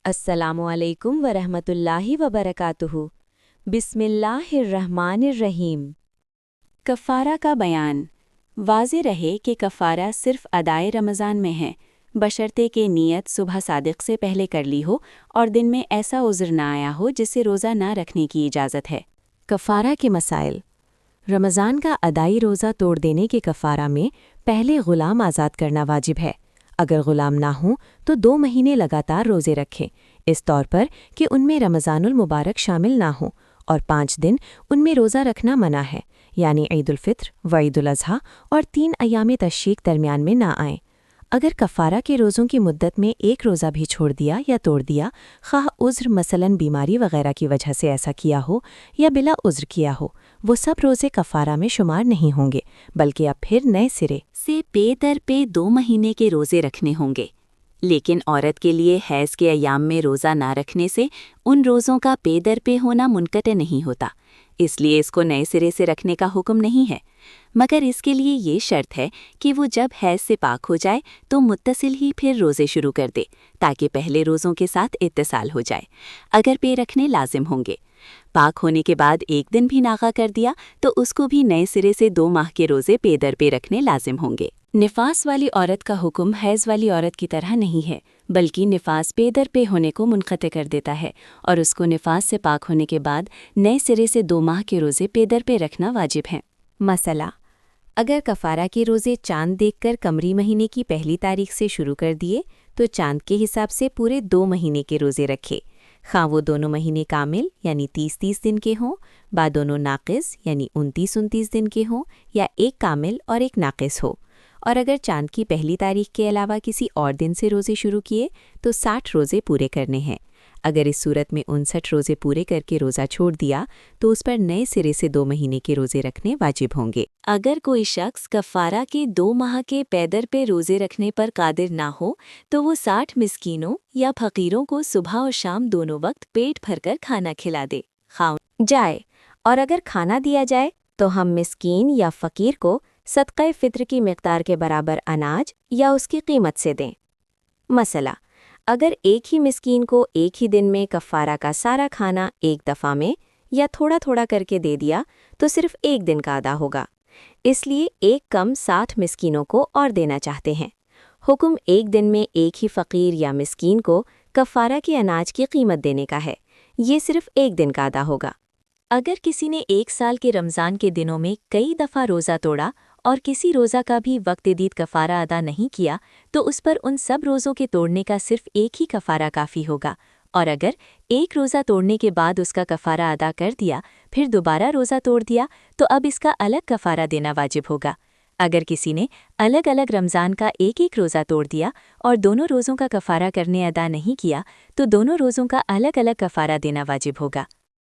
السلام علیکم ورحمۃ اللہ وبرکاتہ۔ بسم اللہ الرحمن الرحیم۔ کفارہ کا بیان۔ واضح رہے کہ کفارہ صرف ادائے رمضان میں ہے، بشرطے کہ نیت صبح صادق سے پہلے کر لی ہو اور دن میں ایسا عذر نہ آیا ہو جسے روزہ نہ رکھنے کی اجازت ہے۔ کفارہ کے مسائل۔ رمضان کا ادائی روزہ توڑ دینے کے کفارہ میں پہلے غلام آزاد کرنا واجب ہے۔ اگر غلام نہ ہوں تو 2 مہینے لگاتار روزے رکھیں، اس طور پر کہ ان میں رمضان المبارک شامل نہ ہوں، اور 5 دن ان میں روزہ رکھنا منع ہے، یعنی عید الفطر و عید الاضحیٰ اور 3 ایام تشریق درمیان میں نہ آئیں۔ اگر کفارہ کے روزوں کی مدت میں ایک روزہ بھی چھوڑ دیا یا توڑ دیا، خواہ عذر مثلاً بیماری وغیرہ کی وجہ سے ایسا کیا ہو یا بلا عذر کیا ہو، وہ سب روزے کفارہ میں شمار نہیں ہوں گے، بلکہ اب پھر نئے سرے سے پے در پے 2 مہینے کے روزے رکھنے ہوں گے۔ لیکن عورت کے لیے حیض کے ایام میں روزہ نہ رکھنے سے ان روزوں کا پے در پے ہونا منقطع نہیں ہوتا، اس لیے اس کو نئے سرے سے رکھنے کا حکم نہیں ہے، مگر اس کے لیے یہ شرط ہے کہ وہ جب حیض سے پاک ہو جائے تو متصل ہی پھر روزے شروع کر دے تاکہ پہلے روزوں کے ساتھ اتصال ہو جائے۔ اگر پے رکھنے لازم ہوں گے، پاک ہونے کے بعد ایک دن بھی ناغہ کر دیا تو اس کو بھی نئے سرے سے 2 ماہ کے روزے پے در پے رکھنے لازم ہوں گے۔ نفاس والی عورت کا حکم حیض والی عورت کی طرح نہیں ہے، بلکہ نفاس پے در پے ہونے کو منقطع کر دیتا ہے اور اس کو نفاس سے پاک ہونے کے بعد نئے سرے سے 2 ماہ کے روزے پے در پے رکھنا واجب ہیں۔ مسئلہ: اگر کفارہ کے روزے چاند دیکھ کر قمری مہینے کی پہلی تاریخ سے شروع کر دیے تو چاند کے حساب سے پورے 2 مہینے کے روزے رکھے، خواہ وہ دونوں مہینے کامل یعنی 30 دن کے ہوں، با دونوں ناقص یعنی 29 دن کے ہوں، یا ایک کامل اور ایک ناقص ہو۔ اور اگر چاند کی پہلی تاریخ کے علاوہ کسی اور دن سے روزے شروع کیے تو 60 روزے پورے کرنے ہیں۔ اگر اس صورت میں 59 روزے پورے کر کے روزہ چھوڑ دیا تو اس پر نئے سرے سے 2 مہینے کے روزے رکھنے واجب ہوں گے۔ اگر کوئی شخص کفارہ کے 2 ماہ کے پے در پے روزے رکھنے پر قادر نہ ہو تو وہ 60 مسکینوں یا فقیروں کو صبح اور شام دونوں وقت پیٹ بھر کر کھانا کھلا دے جائے، اور اگر کھانا دیا جائے تو ہم مسکین یا فقیر کو صدقہ فطر کی مقدار کے برابر اناج یا اس کی قیمت سے دیں۔ مسئلہ: اگر ایک ہی مسکین کو ایک ہی دن میں کفارہ کا سارا کھانا ایک دفعہ میں یا تھوڑا تھوڑا کر کے دے دیا تو صرف ایک دن کا ادا ہوگا، اس لیے ایک کم 60 مسکینوں کو اور دینا چاہتے ہیں۔ حکم ایک دن میں ایک ہی فقیر یا مسکین کو کفارہ کے اناج کی قیمت دینے کا ہے، یہ صرف ایک دن کا ادا ہوگا۔ اگر کسی نے 1 سال کے رمضان کے دنوں میں کئی دفعہ روزہ توڑا اور کسی روزہ کا بھی وقت دید کفارہ ادا نہیں کیا تو اس پر ان سب روزوں کے توڑنے کا صرف ایک ہی کفارہ کافی ہوگا، اور اگر ایک روزہ توڑنے کے بعد اس کا کفارہ ادا کر دیا پھر دوبارہ روزہ توڑ دیا تو اب اس کا الگ کفارہ دینا واجب ہوگا۔ اگر کسی نے الگ الگ رمضان کا ایک ایک روزہ توڑ دیا اور دونوں روزوں کا کفارہ کرنے ادا نہیں کیا تو دونوں روزوں کا الگ الگ کفارہ دینا واجب ہوگا۔